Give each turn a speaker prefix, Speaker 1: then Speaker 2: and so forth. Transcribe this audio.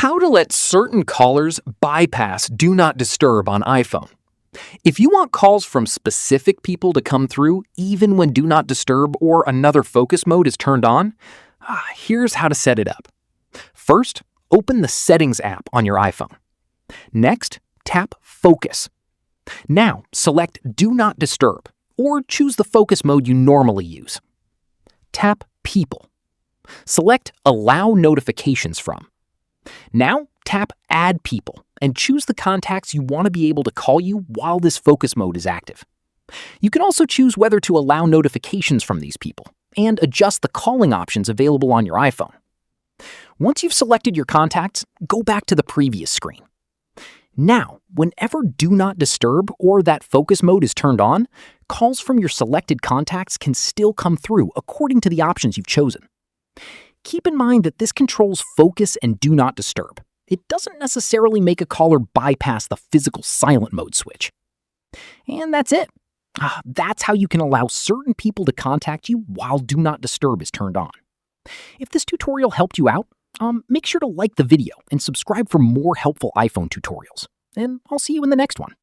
Speaker 1: How to let certain callers bypass Do Not Disturb on iPhone. If you want calls from specific people to come through even when Do Not Disturb or another focus mode is turned on, here's how to set it up. First, open the Settings app on your iPhone. Next, tap Focus. Now, select Do Not Disturb, or choose the focus mode you normally use. Tap People. Select Allow Notifications From. Now, tap Add People and choose the contacts you want to be able to call you while this focus mode is active. You can also choose whether to allow notifications from these people and adjust the calling options available on your iPhone. Once you've selected your contacts, go back to the previous screen. Now, whenever Do Not Disturb or that focus mode is turned on, calls from your selected contacts can still come through according to the options you've chosen. Keep in mind that this controls focus and Do Not Disturb. It doesn't necessarily make a caller bypass the physical silent mode switch. And that's it. That's how you can allow certain people to contact you while Do Not Disturb is turned on. If this tutorial helped you out, make sure to like the video and subscribe for more helpful iPhone tutorials. And I'll see you in the next one.